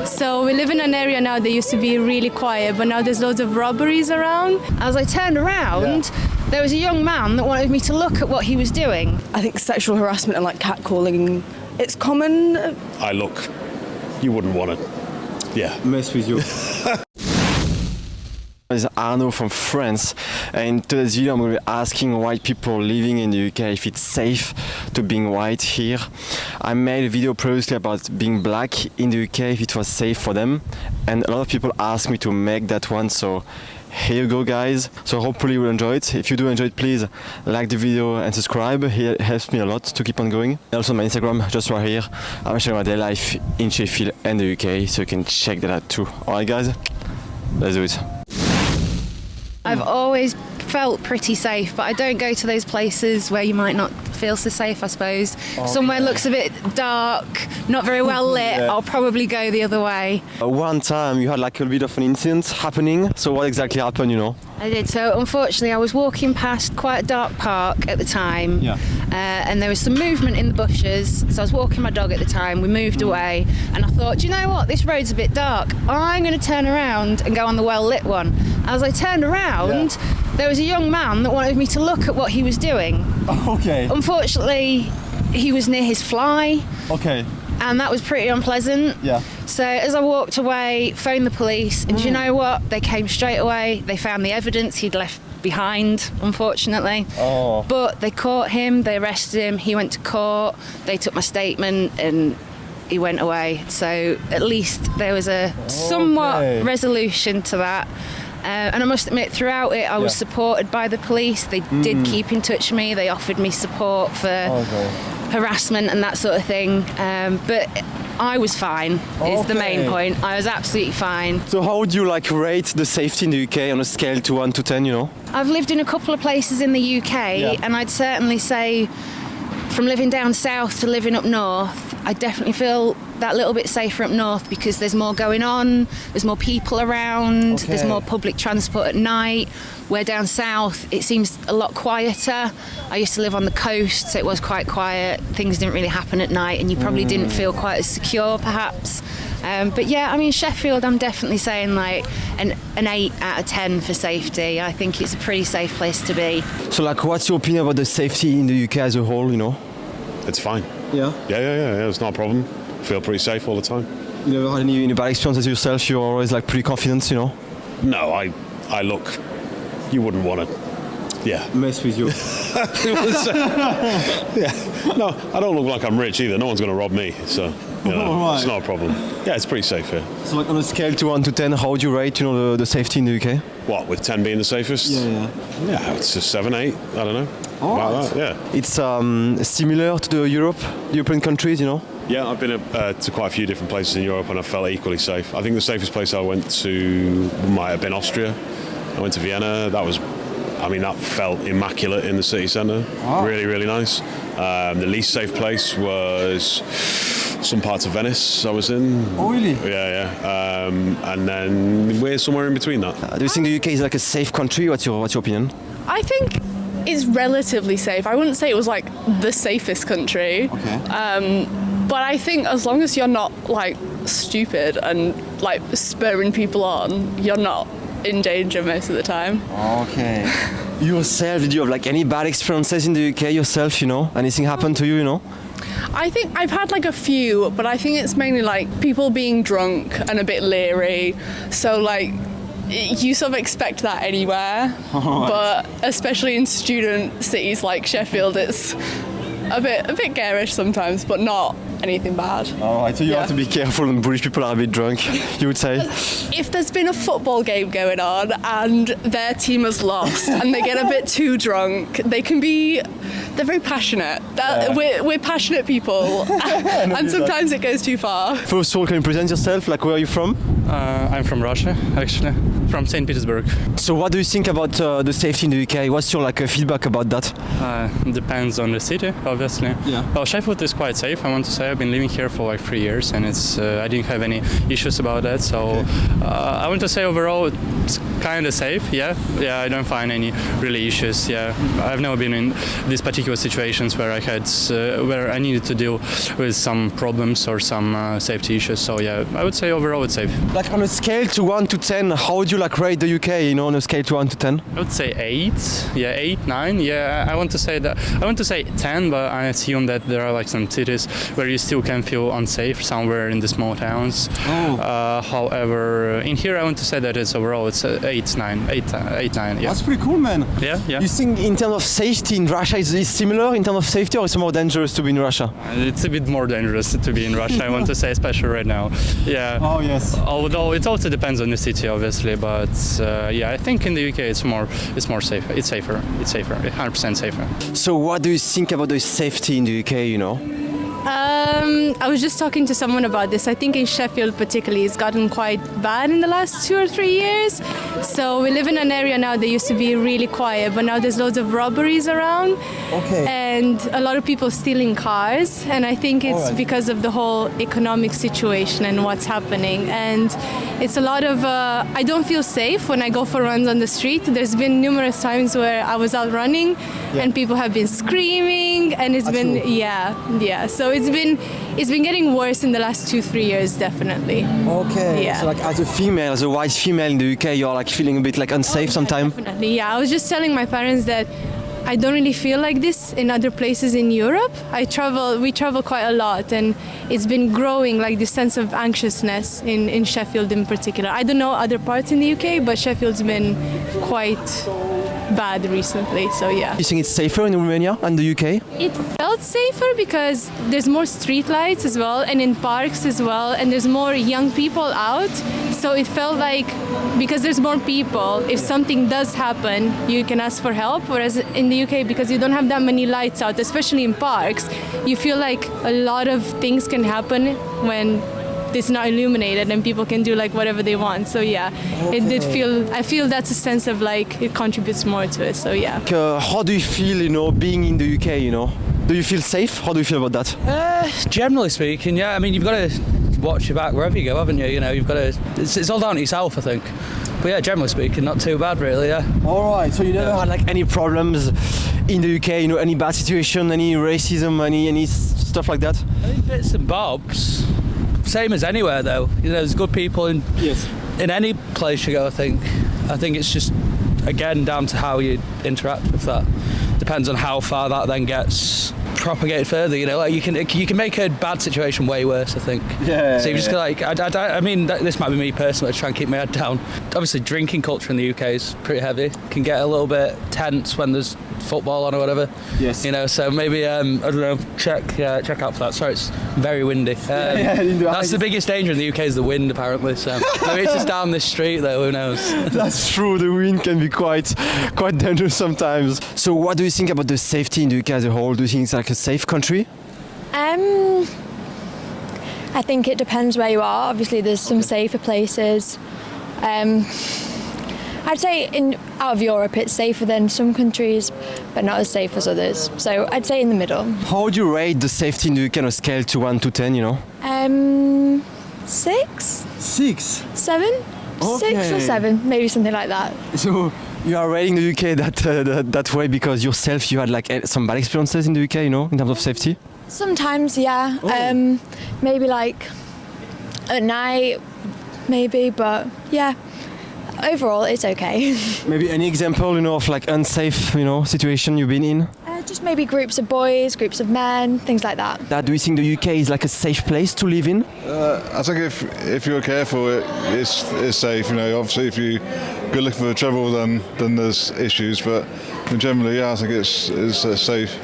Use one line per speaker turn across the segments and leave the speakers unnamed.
So we live in an area now that used to be really quiet, but now there's loads of robberies around.
As I turned around, there was a young man that wanted me to look at what he was doing.
I think sexual harassment and like catcalling, it's common.
I look, you wouldn't want to,
mess with you.
This is Arnaud from France, and in today's video I'm going to be asking white people living in the UK if it's safe to being white here. I made a video previously about being black in the UK, if it was safe for them, and a lot of people asked me to make that one, so here you go guys. So hopefully you'll enjoy it. If you do enjoy it, please like the video and subscribe. It helps me a lot to keep on going. And also my Instagram, just right here, I'm sharing my daily life in Sheffield and the UK, so you can check that out too. Alright guys, let's do it.
I've always felt pretty safe, but I don't go to those places where you might not feel so safe, I suppose. Somewhere looks a bit dark, not very well lit, I'll probably go the other way.
One time you had like a bit of an incident happening, so what exactly happened, you know?
I did. So unfortunately I was walking past quite a dark park at the time, and there was some movement in the bushes, so I was walking my dog at the time. We moved away and I thought, do you know what, this road's a bit dark, I'm going to turn around and go on the well lit one. As I turned around, there was a young man that wanted me to look at what he was doing.
Okay.
Unfortunately, he was near his fly.
Okay.
And that was pretty unpleasant.
Yeah.
So as I walked away, phoned the police, and do you know what? They came straight away. They found the evidence he'd left behind, unfortunately.
Oh.
But they caught him, they arrested him, he went to court, they took my statement, and he went away. So at least there was a somewhat resolution to that. And I must admit, throughout it, I was supported by the police. They did keep in touch with me. They offered me support for harassment and that sort of thing. But I was fine, is the main point. I was absolutely fine.
So how would you like rate the safety in the UK on a scale to 1 to 10, you know?
I've lived in a couple of places in the UK, and I'd certainly say from living down south to living up north, I definitely feel that little bit safer up north because there's more going on, there's more people around, there's more public transport at night. Where down south, it seems a lot quieter. I used to live on the coast, so it was quite quiet. Things didn't really happen at night, and you probably didn't feel quite as secure, perhaps. But yeah, I mean, Sheffield, I'm definitely saying like an 8 out of 10 for safety. I think it's a pretty safe place to be.
So like, what's your opinion about the safety in the UK as a whole, you know?
it's fine.
Yeah?
Yeah, it's not a problem. Feel pretty safe all the time.
You never had any bad experiences yourself? You're always like pretty confident, you know?
No, I look, you wouldn't want to,
mess with you.
No, I don't look like I'm rich either. No one's going to rob me, so it's not a problem. Yeah, it's pretty safe here.
So like on a scale to 1 to 10, how would you rate, you know, the safety in the UK?
What, with 10 being the safest? Yeah, it's a 7, 8, I don't know. Like that, yeah.
It's similar to the European countries, you know?
Yeah, I've been to quite a few different places in Europe and I felt equally safe. I think the safest place I went to might have been Austria. I went to Vienna. That felt immaculate in the city centre. Really, really nice. The least safe place was some parts of Venice I was in.
Oh, really?
Yeah. And then we're somewhere in between that.
Do you think the UK is like a safe country? What's your opinion?
I think it's relatively safe. I wouldn't say it was like the safest country.
Okay.
But I think as long as you're not like stupid and like spurring people on, you're not in danger most of the time.
Okay. Yourself, did you have like any bad experiences in the UK yourself, you know? Anything happened to you, you know?
I think I've had like a few, but I think it's mainly like people being drunk and a bit leery. So like you sort of expect that anywhere, but especially in student cities like Sheffield, it's a bit garish sometimes, but not anything bad.
Alright, so you have to be careful when British people are a bit drunk, you would say?
If there's been a football game going on and their team has lost and they get a bit too drunk, they're very passionate. We're passionate people and sometimes it goes too far.
First of all, can you present yourself? Like, where are you from?
I'm from Russia, actually, from St. Petersburg.
So what do you think about the safety in the UK? What's your feedback about that?
Depends on the city, obviously. obviously.
Yeah.
Well, Sheffield is quite safe. I want to say I've been living here for like 3 years, and it's I didn't have any issues about that. So I want to say overall it's kind of safe. Yeah. I don't find any really issues. Yeah, I've never been in these particular situations where I had where I needed to deal with some problems or some safety issues. So yeah, I would say overall it's safe.
Like on a scale to 1 to 10, how would you like rate the UK, on a scale to 1 to 10?
I would say 8. Yeah, 8, 9. Yeah, I want to say 10, but I assume that there are like some cities where you still can feel unsafe somewhere in the small towns. However, in here I want to say that it's overall it's 8, 9. Yeah.
That's pretty cool, man.
Yeah.
You think in terms of safety in Russia is similar in terms of safety, or it's more dangerous to be in Russia?
It's a bit more dangerous to be in Russia, I want to say, especially right now. Yeah.
Oh yes.
Although it also depends on the city, obviously, but I think in the UK it's more safe. It's safer. 100% safer.
So what do you think about the safety in the UK,
I was just talking to someone about this. I think in Sheffield particularly it's gotten quite bad in the last 2 or 3 years. So we live in an area now that used to be really quiet, but now there's loads of robberies around.
Okay.
And a lot of people stealing cars, and I think it's because of the whole economic situation and what's happening. And it's a lot of I don't feel safe when I go for runs on the street. There's been numerous times where I was out running and people have been screaming, and it's been so it's been getting worse in the last 2-3 years, definitely.
Okay.
Yeah.
So like as a white female in the UK, you're like feeling a bit like unsafe sometimes?
Definitely, yeah. I was just telling my parents that I don't really feel like this in other places in Europe. We travel quite a lot, and it's been growing, like this sense of anxiousness in Sheffield in particular. I don't know other parts in the UK, but Sheffield's been quite bad recently, so yeah.
You think it's safer in Romania and the UK?
It felt safer because there's more street lights as well, and in parks as well, and there's more young people out. So it felt like, because there's more people, if something does happen, you can ask for help. Whereas in the UK, because you don't have that many lights out, especially in parks, you feel like a lot of things can happen when it's not illuminated and people can do like whatever they want. So yeah, it did feel, I feel that's a sense of like it contributes more to it. So yeah.
How do you feel, being in the UK, Do you feel safe? How do you feel about that?
Generally speaking, yeah. I mean, you've got to watch your back wherever you go, haven't you? You've got to. It's all down to yourself, I think. But yeah, generally speaking, not too bad, really. Yeah.
All right. So you never had like any problems in the UK? Any bad situation, any racism, any stuff like that?
I think bits and bobs. Same as anywhere, though. There's good people in any place you go. I think it's just again down to how you interact with that. Depends on how far that then gets propagated further. Like you can make a bad situation way worse, I think.
Yeah.
So you just like I mean, this might be me personally, try and keep my head down. Obviously, drinking culture in the UK is pretty heavy. Can get a little bit tense when there's football on or whatever.
Yes.
So maybe I don't know. Check out for that. Sorry, it's very windy. That's the biggest danger in the UK is the wind, apparently. So maybe it's just down this street though. Who knows?
That's true. The wind can be quite dangerous sometimes. So what do you think about the safety in the UK as a whole? Do you think it's like a safe country?
I think it depends where you are. Obviously, there's some safer places. I'd say out of Europe it's safer than some countries, but not as safe as others. So I'd say in the middle.
How would you rate the safety in the UK on a scale to 1 to 10,
6?
6?
7?
Okay.
6 or 7, maybe something like that.
So you are rating the UK that way because yourself you had like some bad experiences in the UK, in terms of safety?
Sometimes, yeah.
Oh.
Maybe like at night, maybe, but yeah. Overall, it's okay.
Maybe any example, of like unsafe, situation you've been in?
Just maybe groups of boys, groups of men, things like that.
Do you think the UK is like a safe place to live in?
I think if you're careful, it's safe. Obviously, if you go looking for trouble, then there's issues. But generally, yeah, I think it's a safe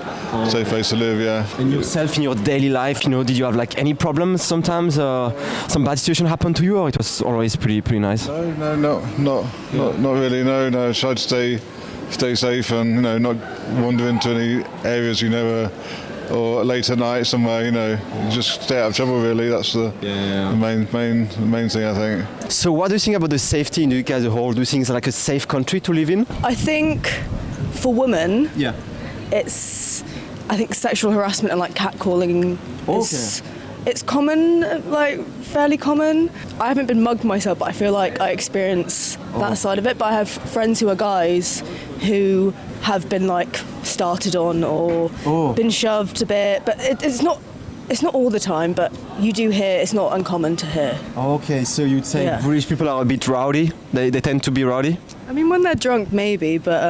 place to live. Yeah.
And yourself in your daily life, did you have like any problems sometimes? Some bad situation happened to you, or it was always pretty nice?
No, not really. No. Try to stay safe and not wander into any areas or late at night somewhere. Just stay out of trouble. Really, that's the main thing, I think.
So, what do you think about the safety in the UK as a whole? Do you think it's like a safe country to live in?
I think for women,
yeah,
it's
I think sexual harassment and like catcalling is it's common, like fairly common. I haven't been mugged myself, but I feel like I experience that side of it. But I have friends who are guys who have been like started on or been shoved a bit, but it's not all the time, but you do hear, it's not uncommon to hear.
Okay, so you'd say British people are a bit rowdy? They tend to be rowdy?
I mean, when they're drunk, maybe, but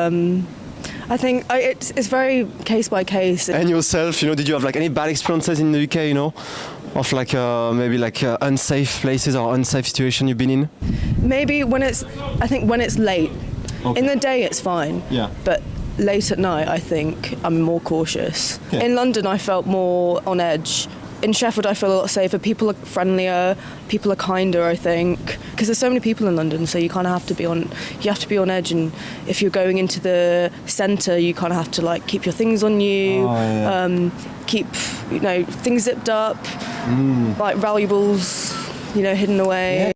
I think it's very case by case.
And yourself, did you have like any bad experiences in the UK, of like maybe like unsafe places or unsafe situation you've been in?
Maybe when it's late.
Okay.
In the day, it's fine.
Yeah.
But late at night, I think I'm more cautious.
Yeah.
In London, I felt more on edge. In Sheffield, I feel a lot safer. People are friendlier. People are kinder, I think, because there's so many people in London. So you kind of have to be on. You have to be on edge. And if you're going into the centre, you kind of have to like keep your things on you. Keep things zipped up, like valuables, hidden away. Yeah.